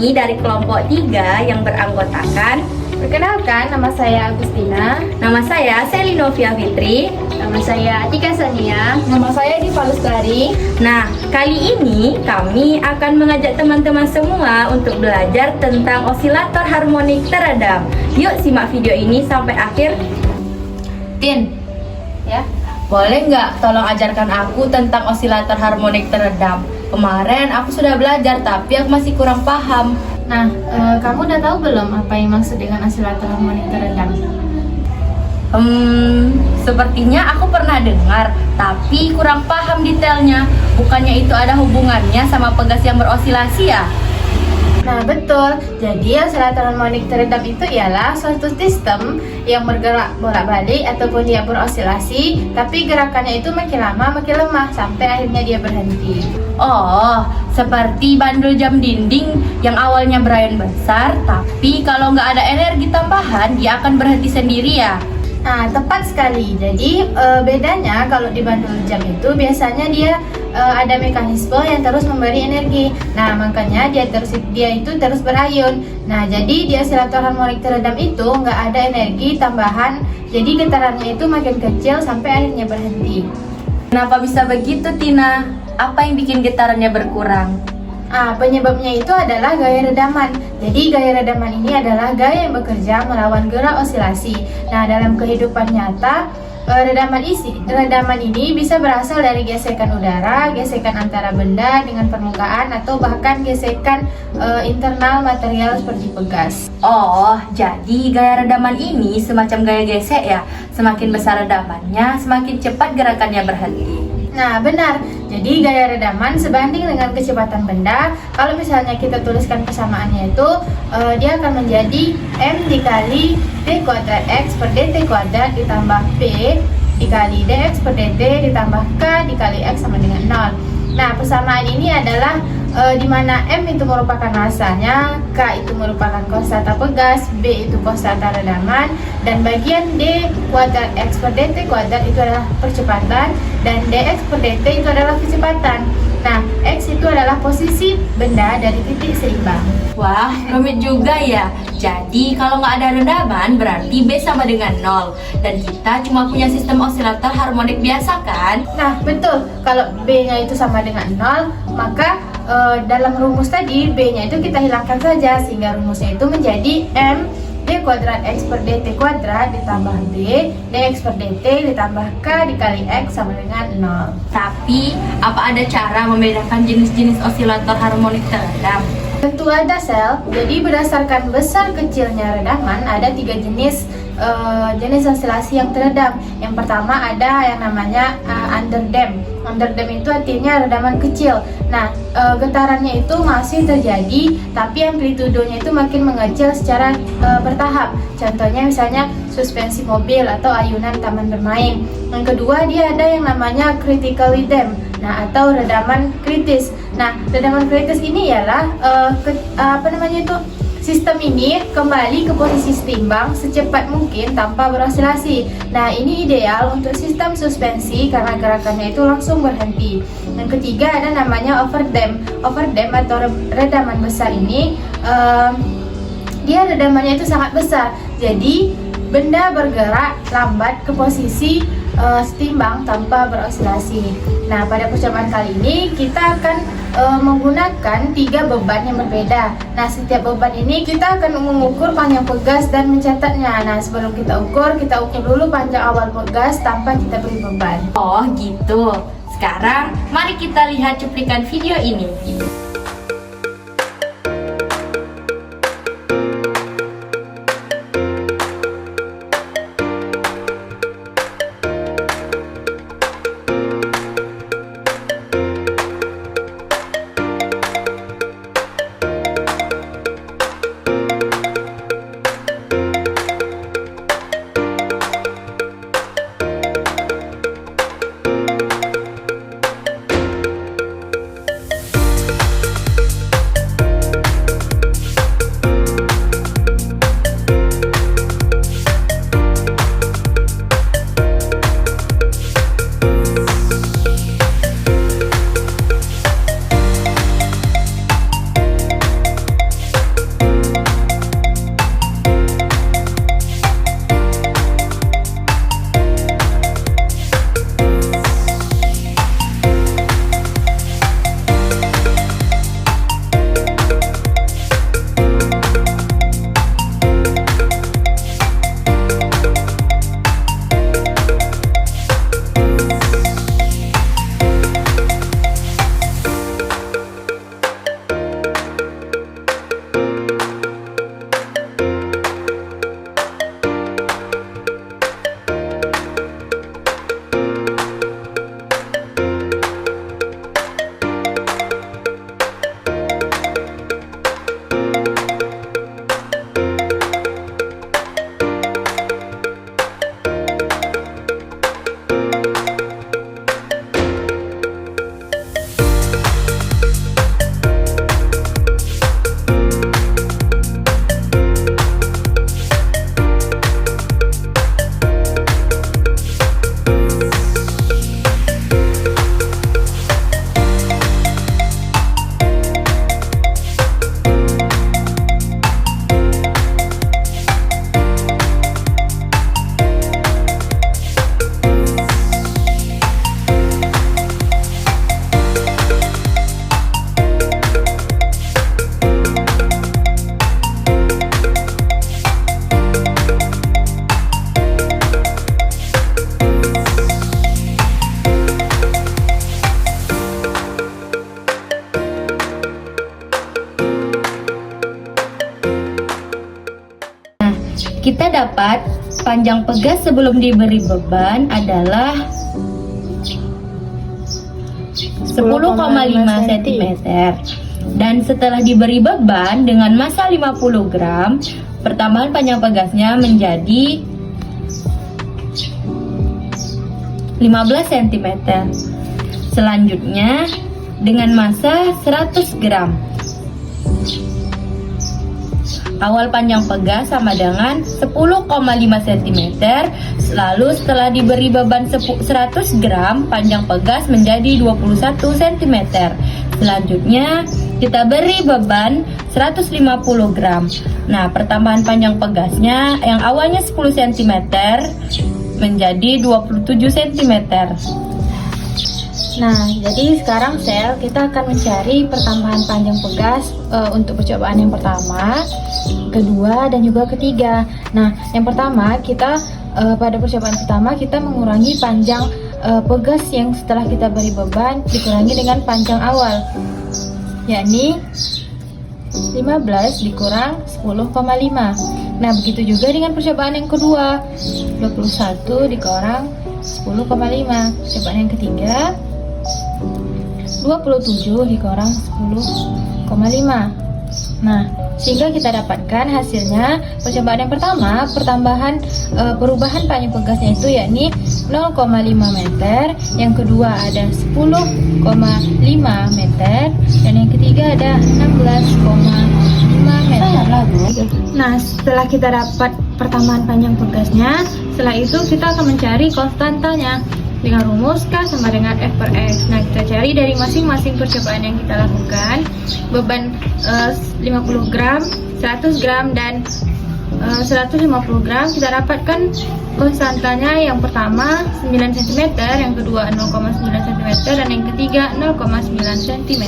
kami dari kelompok 3 yang beranggotakan. Perkenalkan, nama saya Agustina. Nama saya Selinovia Fitri. Nama saya Atika Sania. Nama saya Diva Lestari. Nah, kali ini kami akan mengajak teman-teman semua untuk belajar tentang osilator harmonik teredam. Yuk simak video ini sampai akhir. Tin, Ya, boleh nggak tolong ajarkan aku tentang osilator harmonik teredam? Kemarin aku sudah belajar tapi aku masih kurang paham. nah, kamu udah tahu belum apa yang maksud dengan osilator harmonik teredam? Sepertinya aku pernah dengar, tapi kurang paham detailnya. Bukannya itu ada hubungannya sama pegas yang berosilasi ya? Nah, betul. Jadi, osilator harmonik teredam itu ialah suatu sistem yang bergerak bolak-balik ataupun dia berosilasi, tapi gerakannya itu makin lama makin lemah sampai akhirnya dia berhenti. Oh, seperti bandul jam dinding yang awalnya berayan besar, tapi kalau nggak ada energi tambahan, dia akan berhenti sendiri ya? Nah, tepat sekali. Jadi, bedanya kalau di bandul jam itu biasanya dia ada mekanisme yang terus memberi energi. Nah, makanya dia itu terus berayun. Nah, jadi di osilator harmonik teredam itu nggak ada energi tambahan. Jadi getarannya itu makin kecil sampai akhirnya berhenti. Kenapa bisa begitu, Tina? Apa yang bikin getarannya berkurang? Penyebabnya itu adalah gaya redaman. Jadi gaya redaman ini adalah gaya yang bekerja melawan gerak osilasi. Nah, dalam kehidupan nyata, redaman ini bisa berasal dari gesekan udara, gesekan antara benda dengan permukaan, atau bahkan gesekan internal material seperti pegas. Oh, jadi gaya redaman ini semacam gaya gesek ya? Semakin besar redamannya, semakin cepat gerakannya berhenti. Nah, benar. Jadi gaya redaman sebanding dengan kecepatan benda. Kalau misalnya kita tuliskan persamaannya itu, dia akan menjadi M dikali D kuadrat X per dt kuadrat ditambah P dikali dx per dt ditambah K dikali X sama dengan 0. Nah, persamaan ini adalah di mana M itu merupakan masanya, K itu merupakan konstanta pegas, B itu konstanta redaman, dan bagian D kuadrat X per dt kuadrat itu adalah percepatan, dan dx per dt itu adalah kecepatan. Nah, X itu adalah posisi benda dari titik seimbang. Wah, rumit juga ya. Jadi kalau nggak ada redaman berarti B sama dengan 0. Dan kita cuma punya sistem osilator harmonik biasa kan? Nah, betul. Kalau B-nya itu sama dengan 0, maka dalam rumus tadi B-nya itu kita hilangkan saja, sehingga rumusnya itu menjadi M D kuadrat X per dt kuadrat ditambah B dx per dt ditambah K dikali X sama dengan 0. Tapi apa ada cara membedakan jenis-jenis osilator harmonik teredam? Tentu ada, Sel. Jadi berdasarkan besar kecilnya redaman ada 3 jenis osilasi yang teredam. Yang pertama ada yang namanya underdam. Underdam itu artinya redaman kecil. Nah, getarannya itu masih terjadi, tapi amplitudenya itu makin mengecil secara bertahap. Contohnya misalnya suspensi mobil atau ayunan taman bermain. Yang kedua, dia ada yang namanya critically damp. Nah, atau redaman kritis. Nah, redaman kritis ini ialah sistem ini kembali ke posisi seimbang secepat mungkin tanpa berosilasi. Nah, ini ideal untuk sistem suspensi karena gerakannya itu langsung berhenti. Yang ketiga ada namanya overdam. Overdam atau redaman besar ini dia redamannya itu sangat besar. Jadi benda bergerak lambat ke posisi seimbang tanpa berosilasi. Nah, pada percobaan kali ini kita akan menggunakan 3 beban yang berbeda. Nah, setiap beban ini kita akan mengukur panjang pegas dan mencatatnya. Nah, sebelum kita ukur dulu panjang awal pegas tanpa kita beri beban. Oh gitu. Sekarang mari kita lihat cuplikan video ini. kita dapat panjang pegas sebelum diberi beban adalah 10,5 cm. Dan setelah diberi beban dengan massa 50 gram, pertambahan panjang pegasnya menjadi 15 cm. Selanjutnya dengan massa 100 gram. Awal panjang pegas sama dengan 10,5 cm. Lalu setelah diberi beban 100 gram, panjang pegas menjadi 21 cm. Selanjutnya kita beri beban 150 gram. Nah, pertambahan panjang pegasnya yang awalnya 10 cm menjadi 27 cm. Nah, jadi sekarang Sel, kita akan mencari pertambahan panjang pegas untuk percobaan yang pertama, kedua, dan juga ketiga. Nah, yang pertama kita pada percobaan pertama kita mengurangi panjang pegas yang setelah kita beri beban dikurangi dengan panjang awal, yakni 15 dikurang 10,5. Nah, begitu juga dengan percobaan yang kedua, 21 dikurang 10,5. Percobaan yang ketiga, 27 dikurang 10,5. Nah, sehingga kita dapatkan hasilnya percobaan yang pertama, perubahan panjang pegasnya itu yakni 0,5 meter, yang kedua ada 10,5 meter, dan yang ketiga ada 16,5 meter. Nah, setelah kita dapat pertambahan panjang pegasnya, setelah itu kita akan mencari konstantanya dengan rumus K sama dengan F per X. Nah, kita cari dari masing-masing percobaan yang kita lakukan. Beban 50 gram, 100 gram, dan 150 gram. Kita dapatkan konstantanya yang pertama 9 cm, yang kedua 0,9 cm, dan yang ketiga 0,9 cm.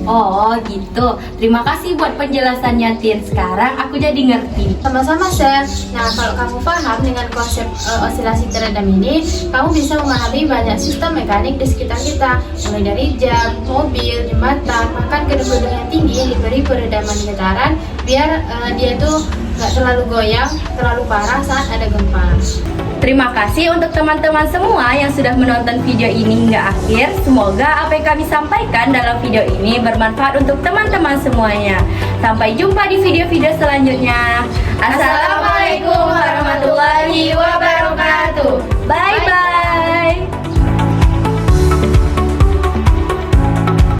Oh gitu. Terima kasih buat penjelasannya, Tin. Sekarang aku jadi ngerti. Sama-sama, Sel. Nah, kalau kamu paham dengan konsep osilasi teredam ini, kamu bisa memahami banyak sistem mekanik di sekitar kita, mulai dari jam, mobil, jembatan, bahkan gedung-gedung yang tinggi diberi peredaman getaran biar dia itu nggak terlalu goyang, terlalu parah saat ada gempa. Terima kasih untuk teman-teman semua yang sudah menonton video ini hingga akhir. Semoga apa yang kami sampaikan dalam video ini bermanfaat untuk teman-teman semuanya. Sampai jumpa di video-video selanjutnya. Assalamualaikum warahmatullahi wabarakatuh.